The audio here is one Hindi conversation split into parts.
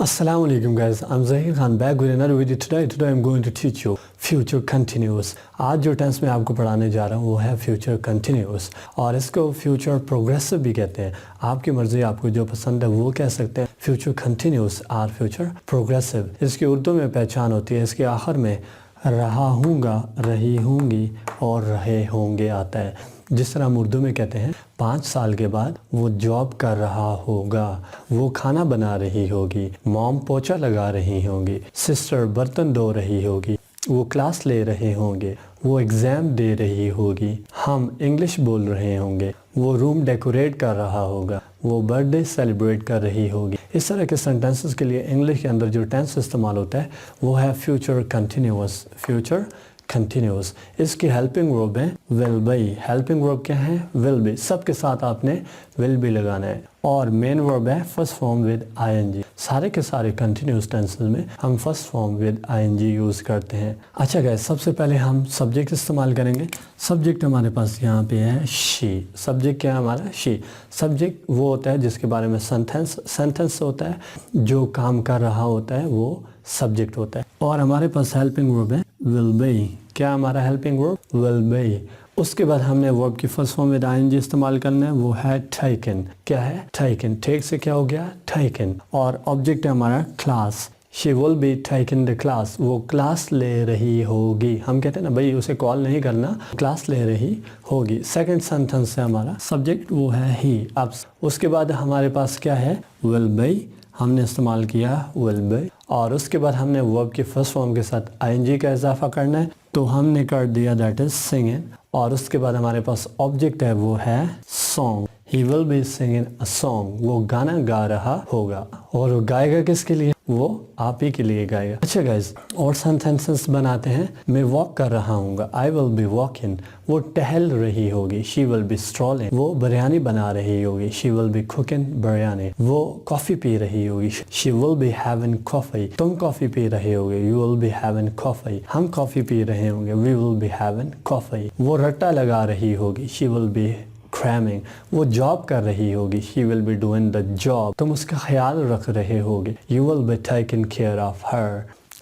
Assalamu alaikum guys, I'm Zaheer Khan back with another video today. Today I'm going to teach you future continuous. आज जो टेंस में आपको पढ़ाने जा रहा हूँ वो है फ्यूचर कंटिन्यूस और इसको फ्यूचर प्रोग्रेसिव भी कहते हैं। आपकी मर्ज़ी, आपको जो पसंद है वो कह सकते हैं। फ्यूचर कंटिन्यूस और फ्यूचर प्रोग्रेसिव, इसकी उर्दू में पहचान होती है। इसके आखिर में रहा हूँगा, रही होंगी और रहे होंगे आता है। जिस तरह हम उर्दू में कहते हैं 5 साल के बाद वो जॉब कर रहा होगा, वो खाना बना रही होगी, मॉम पोछा लगा रही होंगी, सिस्टर बर्तन धो रही होगी, वो क्लास ले रहे होंगे, वो एग्ज़ाम दे रही होगी, हम इंग्लिश बोल रहे होंगे, वो रूम डेकोरेट कर रहा होगा, वो बर्थडे सेलिब्रेट कर रही होगी। इस तरह के सेंटेंसेस के लिए इंग्लिश के अंदर जो टेंस इस्तेमाल होता है वो है फ्यूचर कंटिन्यूस। फ्यूचर कंटिन्यूस, इसकी हेल्पिंग वर्ब है विल बी। हेल्पिंग वर्ब क्या है? Will be. सबके साथ आपने विल बी लगाना है और मेन वर्ब है फर्स्ट फॉर्म विद आईएनजी। सारे के सारे कंटिन्यूस टेंसेस में हम first form with ING use करते हैं। अच्छा गाइस, सबसे पहले हम सब्जेक्ट इस्तेमाल करेंगे। सब्जेक्ट हमारे पास यहाँ पे है शी। सब्जेक्ट क्या है हमारा? शी। सब्जेक्ट वो होता है जिसके बारे में सेंटेंस होता है, जो काम कर रहा होता है वो सब्जेक्ट होता है। और हमारे पास हेल्पिंग वर्ब है विल बी। क्या हमारा हेल्पिंग वर्ब? Will be. उसके बाद हमने वर्ब की फर्स्ट फॉर्म विद आईएनजी इस्तेमाल करना है, वो है टेकन। क्या है? टेकन। टेक से क्या हो गया? टेकन। और ऑब्जेक्ट है हमारा class. She will be taken the class. वो क्लास ले रही होगी। हम कहते हैं ना भाई उसे कॉल नहीं करना, क्लास ले रही होगी। सेकंड सेंटेंस है हमारा सब्जेक्ट, वो है ही। अब उसके बाद हमारे पास क्या है? Will B. हमने इस्तेमाल किया विल बी और उसके बाद हमने वर्ब के फर्स्ट फॉर्म के साथ आईएनजी का इजाफा करना है, तो हमने कर दिया दैट इज सिंगिंग। और उसके बाद हमारे पास ऑब्जेक्ट है वो है song. He will be singing a song. वो गाना गा रहा होगा। और वो गाएगा किसके लिए? वो आप ही के लिए गाएगा। अच्छा गाइज, और सेंटेंसेस बनाते हैं। मैं वॉक कर रहा हूँगा, आई विल बी वॉकिंग। वो टहल रही होगी, शी विल बी स्ट्रॉलिंग। वो बिरयानी बना रही होगी, she will be cooking biryani. वो कॉफ़ी पी रही होगी, she will be having coffee. तुम कॉफ़ी पी रहे होगे, you will be having coffee. हम कॉफ़ी पी रहे होंगे, we will be having coffee. वो रट्टा लगा रही होगी, शी विल बी cramming। वो जॉब कर रही होगी, she will be doing the job। तुम उसका ख्याल रख रहे होगे, you will be taking care of her।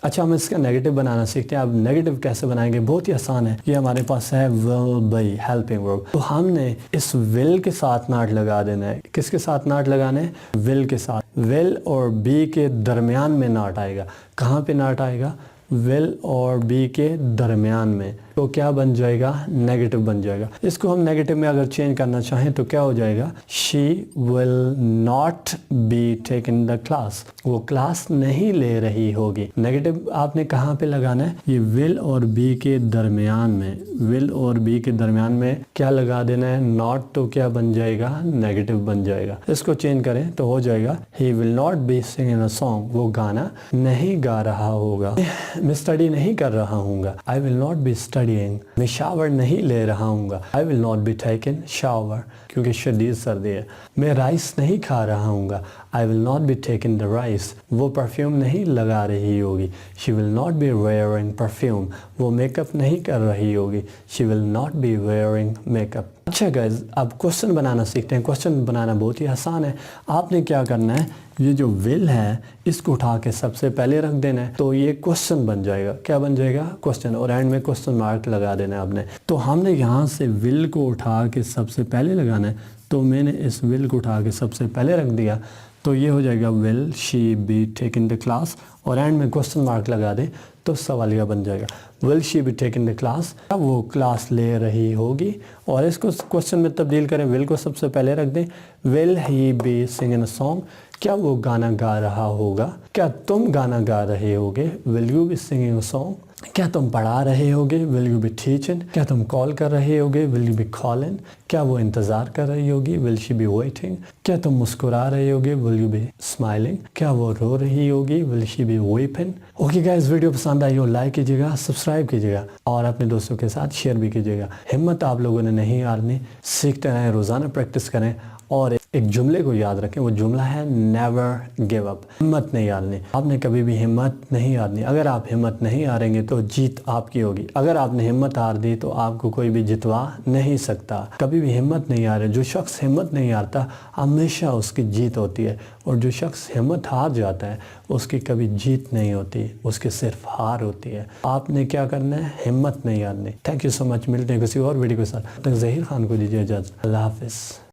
अच्छा, हम इसका नेगेटिव बनाना सीखते हैं। अब नेगेटिव कैसे बनाएंगे? बहुत ही आसान है। ये हमारे पास है will be हेल्पिंग वर्ब। तो हमने इस will के साथ नॉट लगा देना है। किसके साथ नॉट लगाना है? will के साथ। will और be के दरमियान में नॉट आएगा। कहाँ पे नॉट आएगा? will और be के दरमियान में। तो क्या बन जाएगा? नेगेटिव बन जाएगा। इसको हम नेगेटिव में अगर चेंज करना चाहें तो क्या हो जाएगा? She will not be taking the class. वो क्लास नहीं ले रही होगी। नेगेटिव आपने कहाँ पे लगाना है? ये विल और बी के दरमियान में। विल और बी के दरमियान में क्या लगा देना है? नॉट। तो क्या बन जाएगा? नेगेटिव बन जाएगा। इसको चेंज करें तो हो जाएगा he will not be singing a song. वो गाना नहीं गा रहा होगा। मैं स्टडी नहीं कर रहा हूँगा, I will not be study. मैं शावर नहीं ले रहा हूँगा, I will not be taking shower, क्योंकि शदीद सर्दी है। मैं राइस नहीं खा रहा हूँगा, I will not be taking the rice. वो परफ्यूम नहीं लगा रही होगी, she will not be wearing perfume. वो मेकअप नहीं कर रही होगी, she will not be wearing makeup. अच्छा गाइज, अब क्वेश्चन बनाना सीखते हैं। क्वेश्चन बनाना बहुत ही आसान है। आपने क्या करना है? ये जो विल है इसको उठा के सबसे पहले रख देना है, तो ये क्वेश्चन बन जाएगा। क्या बन जाएगा? क्वेश्चन। और एंड में क्वेश्चन मार्क लगा देना है आपने। तो हमने यहाँ से विल को उठा के सबसे पहले लगाना है, तो मैंने इस विल को उठा के सबसे पहले रख दिया, तो ये हो जाएगा will she be taking the class. और एंड में क्वेश्चन मार्क लगा दें तो सवालिया बन जाएगा। Will she be taking the class. वो क्लास ले रही होगी। और इसको क्वेश्चन में तब्दील करें, विल को सबसे पहले रख दें। Will he be singing a song. क्या वो गाना गा रहा होगा? क्या तुम गाना गा रहे होगे? Will you be singing a song. क्या तुम पढ़ा रहे होगे? Will you be teaching. क्या तुम कॉल कर रहे होगे? Will you be calling. क्या वो इंतज़ार कर रही होगी? Will she be waiting. क्या तुम मुस्कुरा रहे होगे? Will you B smiling. क्या वो रो रही होगी? Will she be weeping. Okay guys, video पसंद आई हो लाइक कीजिएगा, सब्सक्राइब कीजिएगा और अपने दोस्तों के साथ शेयर भी कीजिएगा। हिम्मत आप लोगों ने नहीं हारनी, सीखते रहें, रोज़ाना प्रैक्टिस करें और एक जुमले को याद रखें, वो जुमला है नेवर गिव अप, हिम्मत नहीं हारनी। आपने कभी भी हिम्मत नहीं हारनी। अगर आप हिम्मत नहीं हारेंगे तो जीत आपकी होगी। अगर आपने हिम्मत हार दी तो आपको कोई भी जितवा नहीं सकता। कभी भी हिम्मत नहीं हारे। जो शख्स हिम्मत नहीं हारता हमेशा उसकी जीत होती है, और जो शख्स हिम्मत हार जाता है उसकी कभी जीत नहीं होती, उसकी सिर्फ हार होती है। आपने क्या करना है? हिम्मत नहीं हारनी। Thank you so much. मिलते हैं किसी और वीडियो के साथ। तब तक ज़हीर खान को दीजिए इजाज़त। अल्लाह हाफिज़।